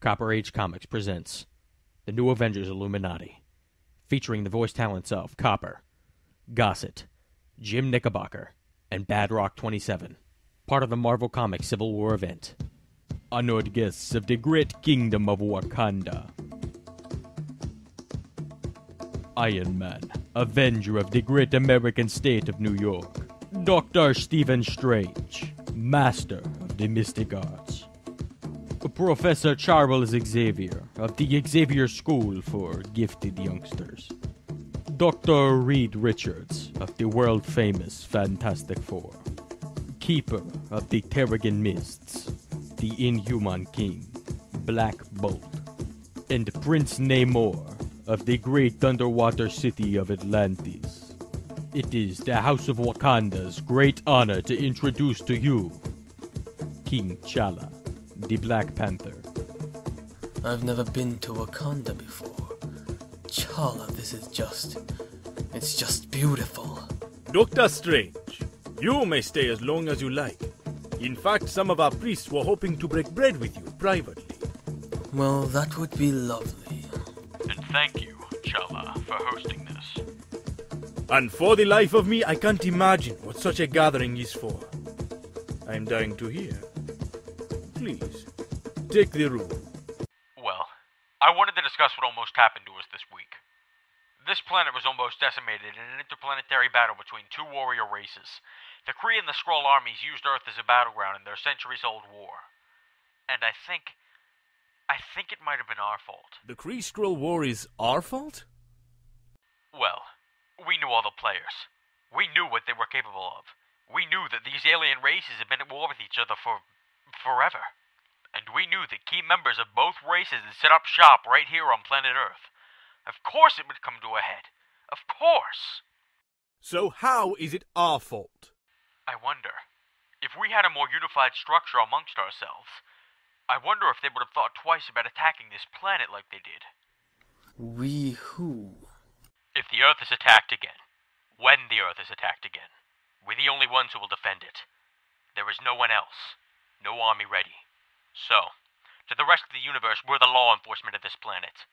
CopperAgeComics presents the new Avengers Illuminati, featuring the voice talents of Copper, Gossett, Jim Nickabocker, and Badrock 27, part of the Marvel Comics Civil War event. Honored guests of the great kingdom of Wakanda. Ironman, Avenger of the great American state of New York. Dr. Stephen Strange, Master of the Mystic Arts. Professor Charles Xavier of the Xavier School for Gifted Youngsters. Dr. Reed Richards of the world-famous Fantastic Four. Keeper of the Terrigen Mists, the Inhuman King, Black Bolt, and Prince Namor of the great underwater city of Atlantis. It is the House of Wakanda's great honor to introduce to you King T'Challa, the Black Panther. I've never been to Wakanda before. T'Challa, it's just beautiful. Dr. Strange, you may stay as long as you like. In fact, some of our priests were hoping to break bread with you privately. Well, that would be lovely. And thank you, T'Challa, for hosting this. And for the life of me, I can't imagine what such a gathering is for. I'm dying to hear. Please, take the room. Well, I wanted to discuss what almost happened to us this week. This planet was almost decimated in an interplanetary battle between two warrior races. The Kree and the Skrull armies used Earth as a battleground in their centuries-old war. And I think it might have been our fault. The Kree-Skrull war is our fault? Well, we knew all the players. We knew what they were capable of. We knew that these alien races had been at war with each other for forever. And we knew that key members of both races had set up shop right here on planet Earth. Of course it would come to a head. Of course! So how is it our fault? I wonder, if we had a more unified structure amongst ourselves, I wonder if they would have thought twice about attacking this planet like they did. We who? If the Earth is attacked again, when the Earth is attacked again, we're the only ones who will defend it. There is no one else. No army ready. So, to the rest of the universe, we're the law enforcement of this planet.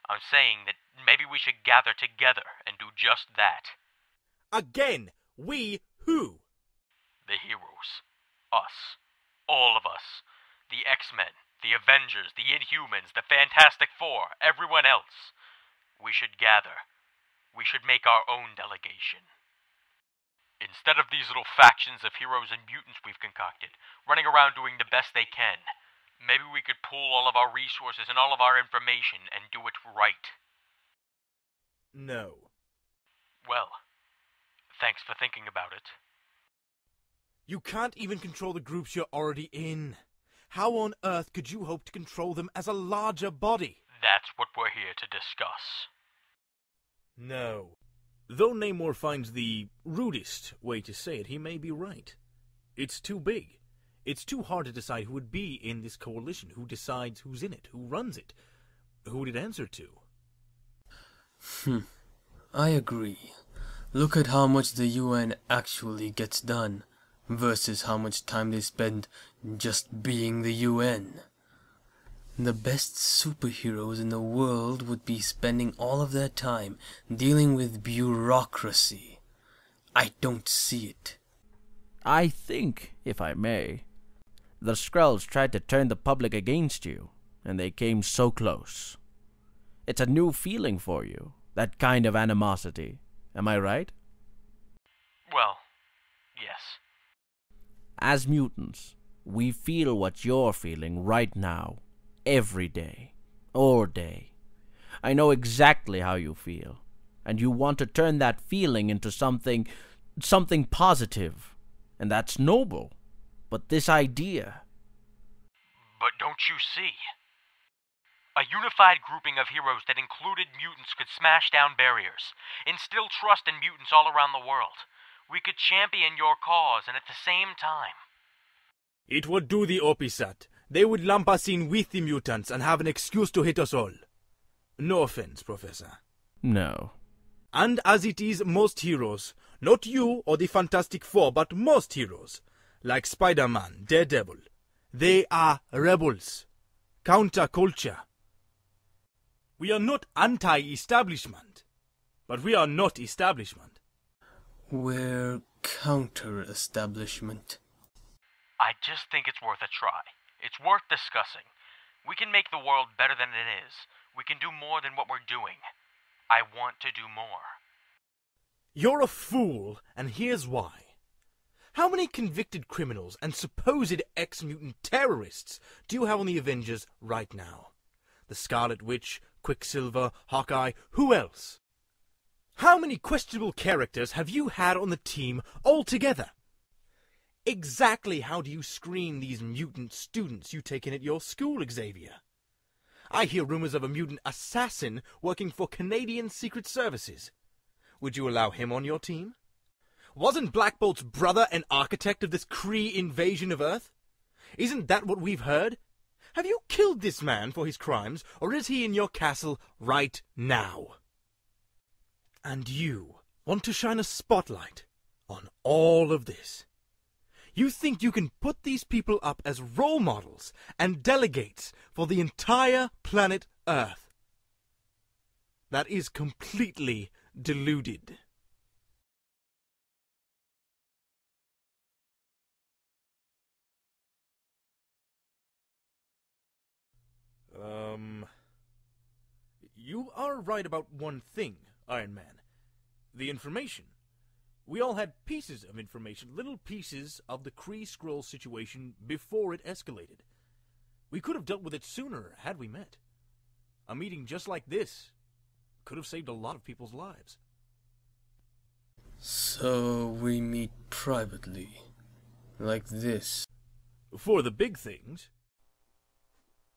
I'm saying that maybe we should gather together and do just that. Again, we who? The heroes. Us. All of us. The X-Men, the Avengers, the Inhumans, the Fantastic Four, everyone else. We should gather. We should make our own delegation. Instead of these little factions of heroes and mutants we've concocted, running around doing the best they can, maybe we could pool all of our resources and all of our information and do it right. No. Well, thanks for thinking about it. You can't even control the groups you're already in. How on earth could you hope to control them as a larger body? That's what we're here to discuss. No. Though Namor finds the rudest way to say it, he may be right. It's too big. It's too hard to decide who would be in this coalition, who decides who's in it, who runs it, who would it answer to. I agree. Look at how much the UN actually gets done, versus how much time they spend just being the UN. The best superheroes in the world would be spending all of their time dealing with bureaucracy. I don't see it. I think, if I may, the Skrulls tried to turn the public against you, and they came so close. It's a new feeling for you, that kind of animosity. Am I right? Well, yes. As mutants, we feel what you're feeling right now, every day, all day. I know exactly how you feel, and you want to turn that feeling into something positive, and that's noble. But this idea... But don't you see? A unified grouping of heroes that included mutants could smash down barriers, instill trust in mutants all around the world. We could champion your cause, and at the same time... It would do the opposite. They would lump us in with the mutants and have an excuse to hit us all. No offense, Professor. No. And as it is most heroes, not you or the Fantastic Four, but most heroes, like Spider-Man, Daredevil, they are rebels. counterculture. We are not anti-establishment, but we are not establishment. We're counter-establishment. I just think it's worth a try. It's worth discussing. We can make the world better than it is. We can do more than what we're doing. I want to do more. You're a fool, and here's why. How many convicted criminals and supposed ex-mutant terrorists do you have on the Avengers right now? The Scarlet Witch, Quicksilver, Hawkeye, who else? How many questionable characters have you had on the team altogether? Exactly how do you screen these mutant students you take in at your school, Xavier? I hear rumors of a mutant assassin working for Canadian Secret Services. Would you allow him on your team? Wasn't Black Bolt's brother an architect of this Kree invasion of Earth? Isn't that what we've heard? Have you killed this man for his crimes, or is he in your castle right now? And you want to shine a spotlight on all of this. You think you can put these people up as role models and delegates for the entire planet Earth. That is completely deluded. You are right about one thing, Iron Man. The information. We all had pieces of information, little pieces of the Kree Skrull situation before it escalated. We could have dealt with it sooner had we met. A meeting just like this could have saved a lot of people's lives. So we meet privately, like this. For the big things,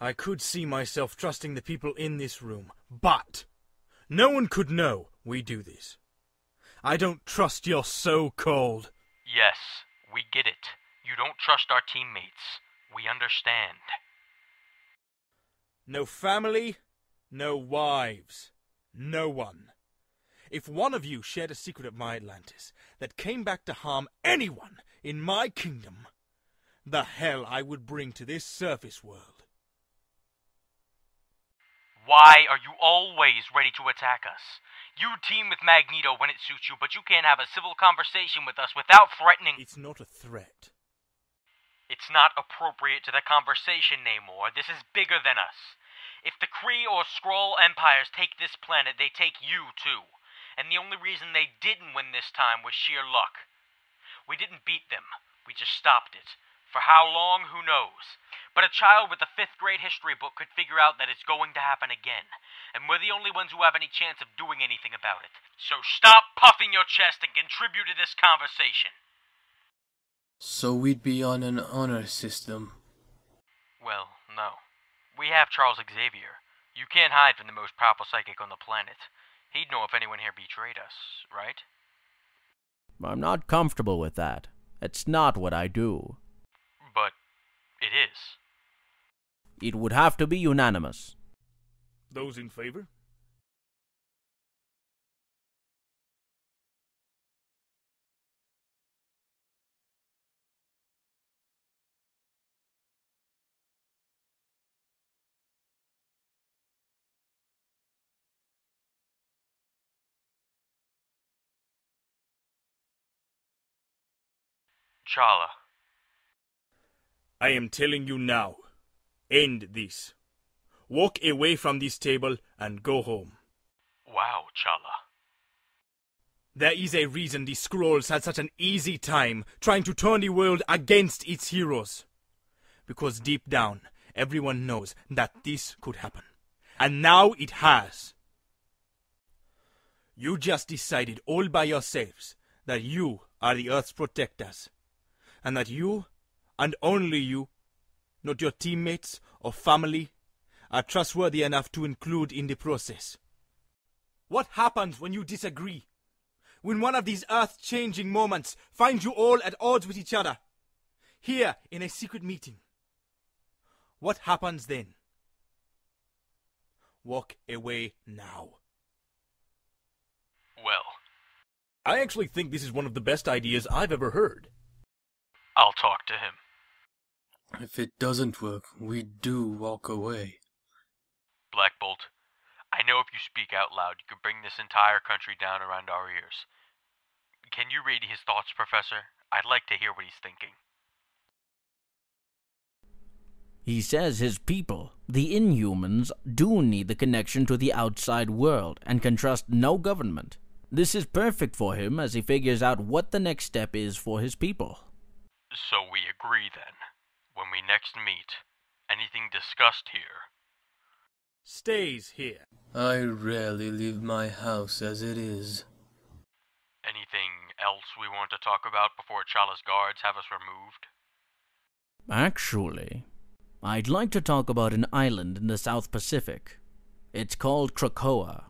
I could see myself trusting the people in this room, but no one could know we do this. I don't trust your so-called... Yes, we get it. You don't trust our teammates. We understand. No family, no wives, no one. If one of you shared a secret of my Atlantis that came back to harm anyone in my kingdom, the hell I would bring to this surface world. Why are you always ready to attack us? You team with Magneto when it suits you, but you can't have a civil conversation with us without threatening... It's not a threat. It's not appropriate to the conversation, Namor. This is bigger than us. If the Kree or Skrull empires take this planet, they take you too. And the only reason they didn't win this time was sheer luck. We didn't beat them. We just stopped it. For how long, who knows? But a child with a 5th grade history book could figure out that it's going to happen again. And we're the only ones who have any chance of doing anything about it. So stop puffing your chest and contribute to this conversation. So we'd be on an honor system. Well, no. We have Charles Xavier. You can't hide from the most powerful psychic on the planet. He'd know if anyone here betrayed us, right? I'm not comfortable with that. It's not what I do. But it is. It would have to be unanimous. Those in favor? Chala. I am telling you now. End this. Walk away from this table and go home. Wow, Chala. There is a reason the Skrulls had such an easy time trying to turn the world against its heroes. Because deep down, everyone knows that this could happen. And now it has. You just decided all by yourselves that you are the Earth's protectors. And that you, and only you, not your teammates or family, are trustworthy enough to include in the process. What happens when you disagree? When one of these earth-changing moments finds you all at odds with each other? Here, in a secret meeting. What happens then? Walk away now. Well, I actually think this is one of the best ideas I've ever heard. I'll talk to him. If it doesn't work, we do walk away. Black Bolt, I know if you speak out loud, you could bring this entire country down around our ears. Can you read his thoughts, Professor? I'd like to hear what he's thinking. He says his people, the Inhumans, do need the connection to the outside world and can trust no government. This is perfect for him as he figures out what the next step is for his people. So we agree then. When we next meet, anything discussed here stays here. I rarely leave my house as it is. Anything else we want to talk about before Chala's guards have us removed? Actually, I'd like to talk about an island in the South Pacific. It's called Krakoa.